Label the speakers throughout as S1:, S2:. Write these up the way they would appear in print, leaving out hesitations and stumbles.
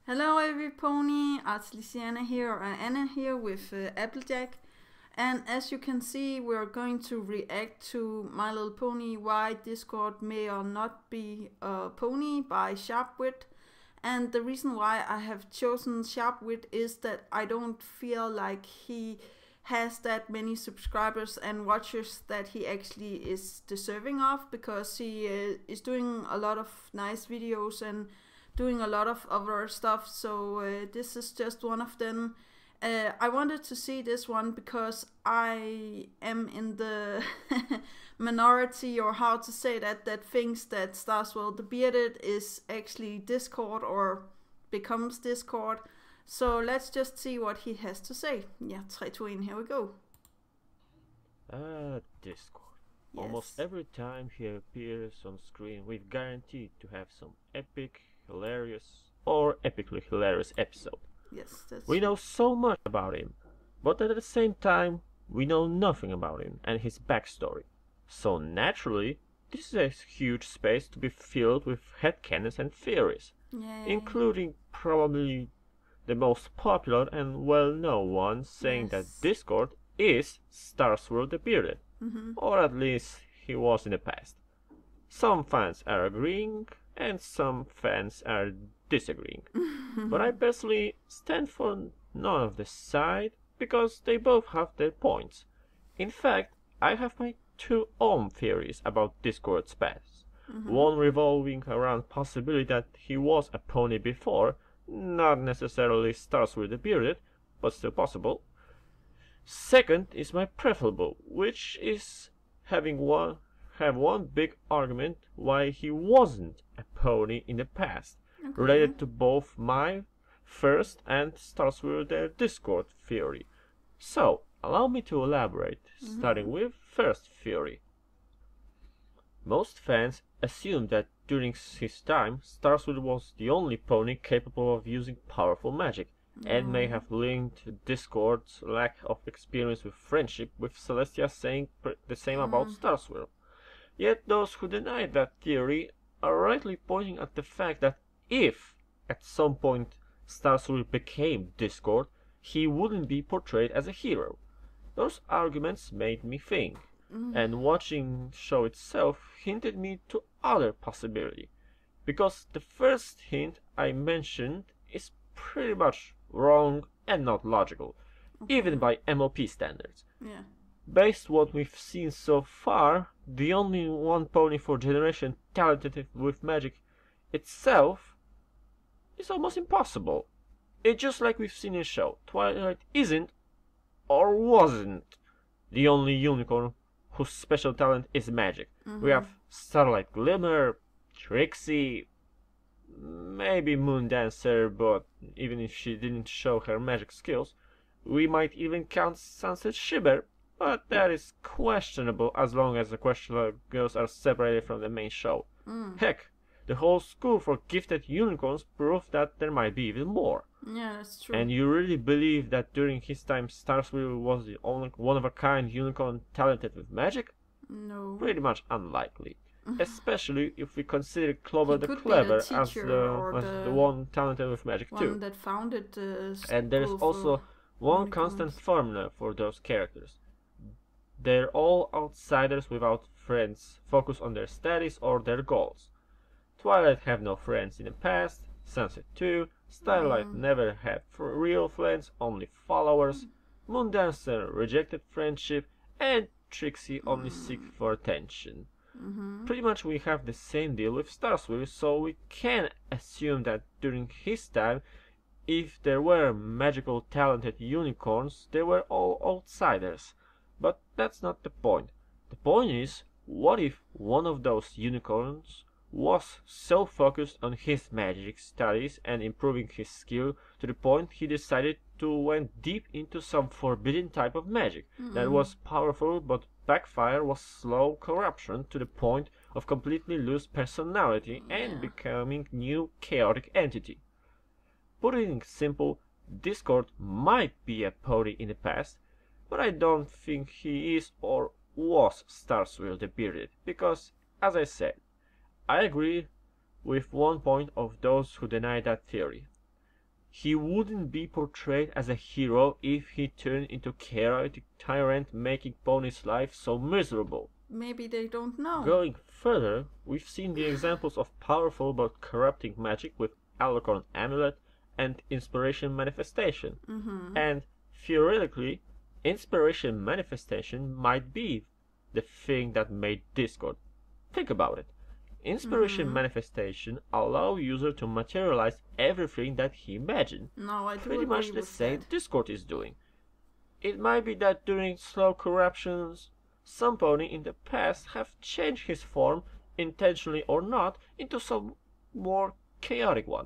S1: Hello every pony, Celestia here, or Anna here with Applejack. And as you can see, we're going to react to My Little Pony Why Discord May or Not Be a Pony by Sharpwit. And the reason why I have chosen Sharpwit is that I don't feel like he has that many subscribers and watchers that he actually is deserving of, because he is doing a lot of nice videos and doing a lot of other stuff. So this is just one of them. I wanted to see this one because I am in the minority, or how to say that thinks that Starswell the Bearded is actually Discord or becomes Discord. So let's just see what he has to say. Yeah, 3, 2, 1, here we go.
S2: Discord.
S1: Yes.
S2: Almost every time he appears on screen, we're guaranteed to have some epic, hilarious, or epically hilarious episode.
S1: Yes, that's
S2: We know so much about him, but at the same time, we know nothing about him and his backstory. So naturally, this is a huge space to be filled with headcanons and theories, including probably the most popular and well-known one, saying that Discord is Starswell the Bearded, or at least he was in the past. Some fans are agreeing, and some fans are disagreeing. But I personally stand for none of the side, because they both have their points. In fact, I have my two own theories about Discord's past. One revolving around possibility that he was a pony before, not necessarily Starswell the Bearded, but still possible. Second is my preferable, which is have one big argument why he wasn't a pony in the past, related to both my first and Starswell the Discord theory. So, allow me to elaborate, starting with first theory. Most fans assume that during his time, Starswell was the only pony capable of using powerful magic, and may have linked Discord's lack of experience with friendship with Celestia, saying the same about Starswell. Yet those who deny that theory are rightly pointing at the fact that if, at some point, Starswell became Discord, he wouldn't be portrayed as a hero. Those arguments made me think, and watching the show itself hinted me to other possibility, because the first hint I mentioned is pretty much wrong and not logical, even by MLP standards. Based what we've seen so far, the only one pony for generation talented with magic itself is almost impossible. It's just like we've seen in the show. Twilight isn't, or wasn't, the only unicorn whose special talent is magic. We have Starlight Glimmer, Trixie, maybe Moondancer, but even if she didn't show her magic skills. We might even count Sunset Shimmer, but that is questionable as long as the questionable girls are separated from the main show. Heck, the whole school for gifted unicorns proved that there might be even more.
S1: Yeah, that's true.
S2: And you really believe that during his time Starswell was the only one-of-a-kind unicorn talented with magic?
S1: No.
S2: Pretty much unlikely. Especially if we consider Clover the Clever as the one talented with magic too.
S1: One that founded the
S2: and there is also one constant formula for those characters. They're all outsiders without friends, focused on their studies or their goals. Twilight have no friends in the past, Sunset too, Starlight never had real friends, only followers, Moondancer rejected friendship, and Trixie only seek for attention. Pretty much we have the same deal with Starswell, so we can assume that during his time, if there were magical talented unicorns, they were all outsiders. But that's not the point. The point is, what if one of those unicorns was so focused on his magic studies and improving his skill to the point he decided to went deep into some forbidden type of magic that was powerful, but backfire was slow corruption to the point of completely lose personality and becoming new chaotic entity. Putting it simple, Discord might be a pony in the past, but I don't think he is or was Starswell the Bearded, because, as I said, I agree with one point of those who deny that theory. he wouldn't be portrayed as a hero if he turned into chaotic tyrant, making Pony's life so miserable.
S1: Maybe they don't know.
S2: Going further, we've seen the examples of powerful but corrupting magic with Alucorn Amulet and Inspiration Manifestation. And theoretically, Inspiration Manifestation might be the thing that made Discord. Think about it. Inspiration Manifestation allow user to materialize everything that he imagined.
S1: No, I do
S2: Pretty
S1: agree
S2: much the
S1: with
S2: same
S1: that.
S2: Discord is doing. It might be that during slow corruptions, some pony in the past have changed his form, intentionally or not, into some more chaotic one.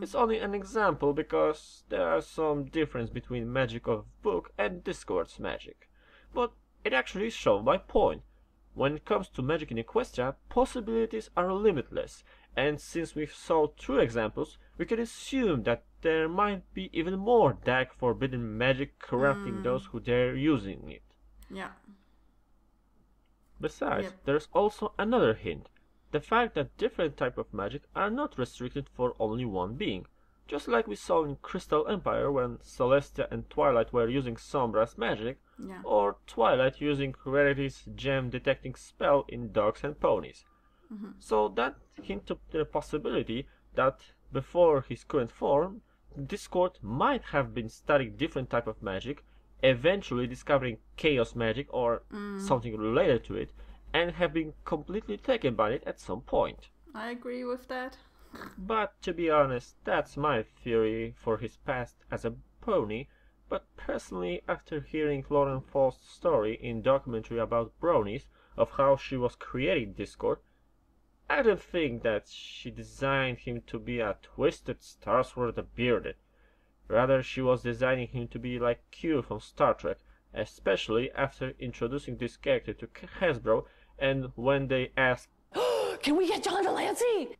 S2: It's only an example because there are some difference between magic of book and Discord's magic. But it actually shows my point. When it comes to magic in Equestria, possibilities are limitless, and since we saw two examples, we can assume that there might be even more dark forbidden magic corrupting those who dare using it.
S1: Yeah.
S2: Besides,
S1: Yep.
S2: there's also another hint. The fact that different types of magic are not restricted for only one being. Just like we saw in Crystal Empire when Celestia and Twilight were using Sombra's magic,
S1: Yeah.
S2: or Twilight using Rarity's gem detecting spell in dogs and ponies. So that hint to the possibility that before his current form, Discord might have been studying different type of magic, eventually discovering chaos magic or something related to it, and have been completely taken by it at some point.
S1: I agree with that.
S2: But to be honest, that's my theory for his past as a pony, but personally after hearing Lauren Fall's story in documentary about bronies of how she was creating Discord, I don't think that she designed him to be a twisted Starsword bearded. Rather, she was designing him to be like Q from Star Trek, especially after introducing this character to Hasbro, and when they asked,
S3: Can we get John Delancey?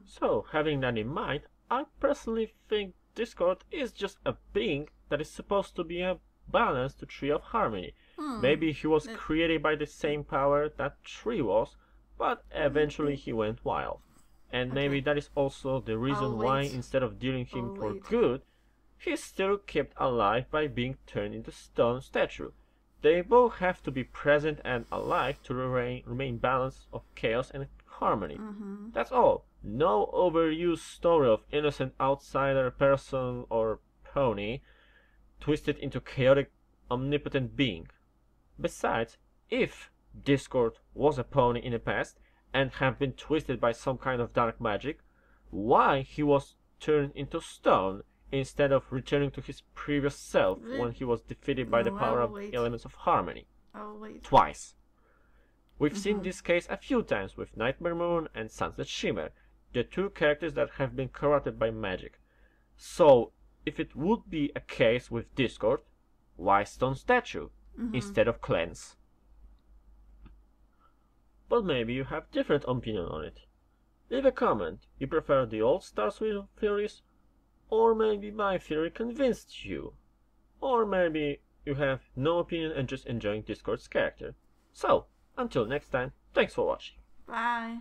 S2: So, having that in mind, I personally think Discord is just a being that is supposed to be a balance to Tree of Harmony. Maybe he was created by the same power that Tree was, but eventually he went wild. And maybe that is also the reason why instead of killing him for good, he's still kept alive by being turned into stone statue. They both have to be present and alive to remain balance of chaos and harmony. That's all. No overused story of innocent outsider person or pony twisted into chaotic omnipotent being. Besides, if Discord was a pony in the past and have been twisted by some kind of dark magic, why he was turned into stone instead of returning to his previous self when he was defeated by the power of elements of harmony? Twice. We've seen this case a few times with Nightmare Moon and Sunset Shimmer, the two characters that have been corrupted by magic. So, if it would be a case with Discord, why stone statue instead of cleanse? But maybe you have different opinion on it. Leave a comment. You prefer the old Starsword theories, or maybe my theory convinced you, or maybe you have no opinion and just enjoying Discord's character. So, until next time, thanks for watching.
S1: Bye.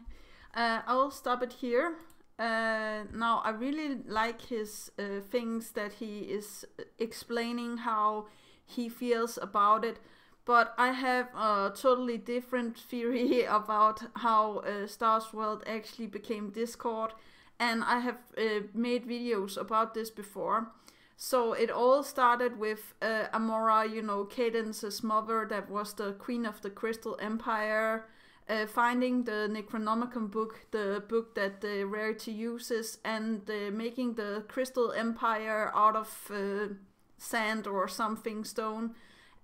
S1: I'll stop it here. Now, I really like his things that he is explaining how he feels about it, but I have a totally different theory about how Starsworld actually became Discord, and I have made videos about this before. So it all started with Amora, you know, Cadence's mother, that was the queen of the Crystal Empire, finding the Necronomicon book, the book that Rarity uses, and making the Crystal Empire out of sand or something, stone.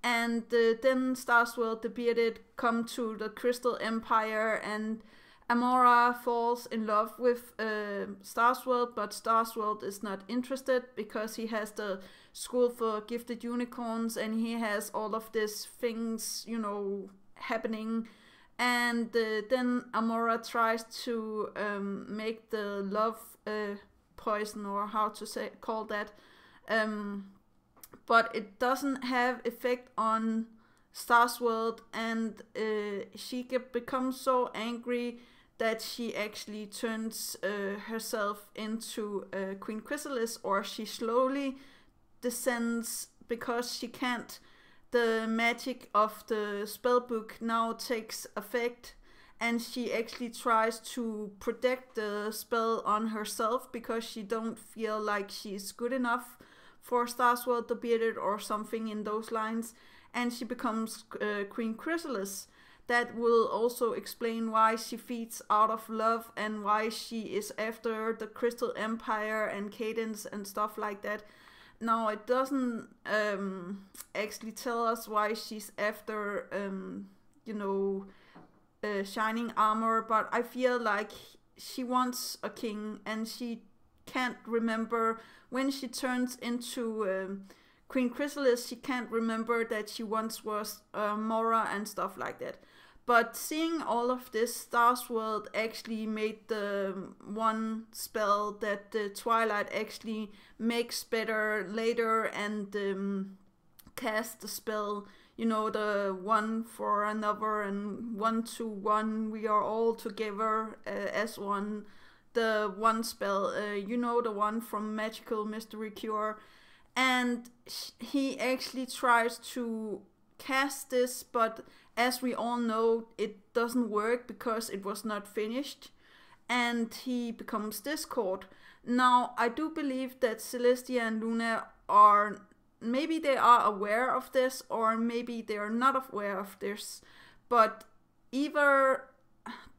S1: And then Starsworld the Bearded come to the Crystal Empire, and Amora falls in love with Starsworld, but Starsworld is not interested because he has the school for gifted unicorns and he has all of these things, you know, happening. And then Amora tries to make the love poison, or how to call that, but it doesn't have effect on Starsworld, and she becomes so angry that she actually turns herself into Queen Chrysalis, or she slowly descends because she can't. The magic of the spellbook now takes effect, and she actually tries to protect the spell on herself because she don't feel like she's good enough for Starsworld the Bearded or something in those lines, and she becomes Queen Chrysalis. That will also explain why she feeds out of love and why she is after the Crystal Empire and Cadence and stuff like that. Now, it doesn't actually tell us why she's after, Shining Armor, but I feel like she wants a king, and she can't remember when she turns into Queen Chrysalis. She can't remember that she once was Mora and stuff like that. But seeing all of this, Starsworld actually made the one spell that the Twilight actually makes better later, and cast the spell, the one for another and 1 to 1, we are all together as one. The one spell, the one from Magical Mystery Cure. And he actually tries to cast this, but as we all know, it doesn't work because it was not finished, and he becomes Discord. Now, I do believe that Celestia and Luna are, maybe they are aware of this, or maybe they are not aware of this, but either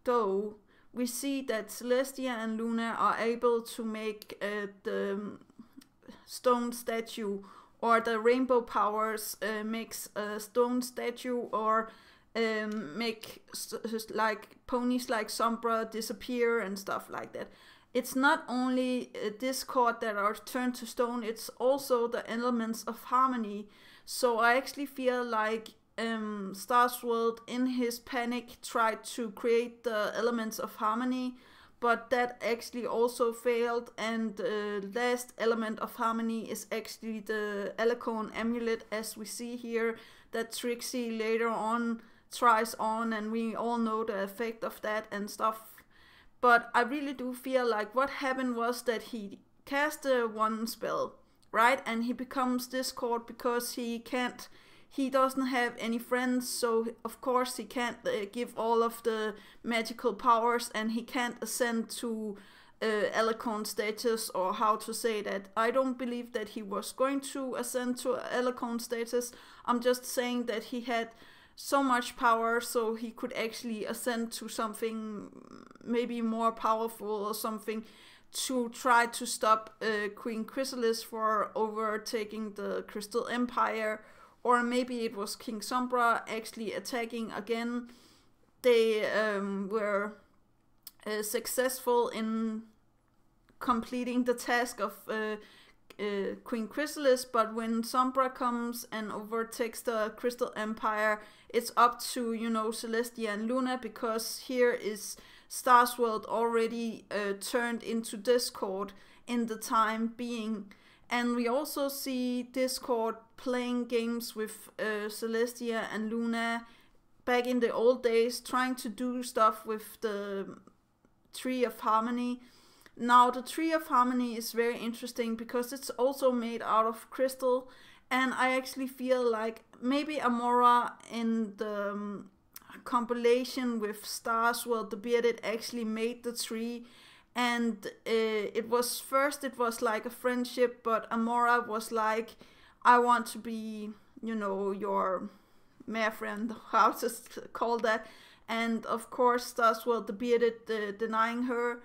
S1: though, we see that Celestia and Luna are able to make the stone statue, or the rainbow powers makes a stone statue, or make like ponies like Sombra disappear and stuff like that. It's not only Discord that are turned to stone, it's also the elements of harmony. So I actually feel like Starsworld in his panic tried to create the elements of harmony, but that actually also failed, and the last element of harmony is actually the Alicone amulet, as we see here, that Trixie later on tries on, and we all know the effect of that and stuff. But I really do feel like what happened was that he cast the one spell, right? And he becomes Discord because he doesn't have any friends, so of course he can't give all of the magical powers, and he can't ascend to Alicone status, or how to say that. I don't believe that he was going to ascend to Alicone status. I'm just saying that he had so much power so he could actually ascend to something maybe more powerful or something, to try to stop Queen Chrysalis for overtaking the Crystal Empire. Or maybe it was King Sombra actually attacking again. They were successful in completing the task of Queen Chrysalis, but when Sombra comes and overtakes the Crystal Empire, it's up to, Celestia and Luna, because here is Starsworld already turned into Discord in the time being. And we also see Discord playing games with Celestia and Luna back in the old days, trying to do stuff with the Tree of Harmony. Now, the Tree of Harmony is very interesting because it's also made out of crystal, and I actually feel like maybe Amora in the compilation with Starsworld the Bearded actually made the tree. And it was like a friendship, but Amora was like, I want to be, your mare friend, how to call that. And of course, Starsworld the Bearded denying her.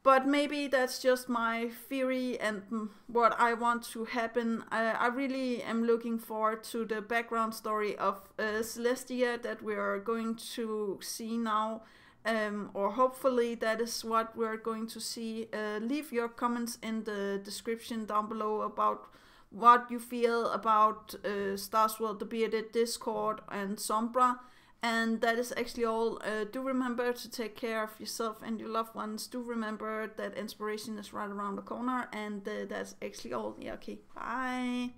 S1: But maybe that's just my theory and what I want to happen. I really am looking forward to the background story of Celestia that we are going to see now. Or hopefully that is what we're going to see. Leave your comments in the description down below about what you feel about Starsworld the Bearded, Discord, and Sombra. And that is actually all. Do remember to take care of yourself and your loved ones. Do remember that inspiration is right around the corner. And that's actually all. Yeah, okay. Bye.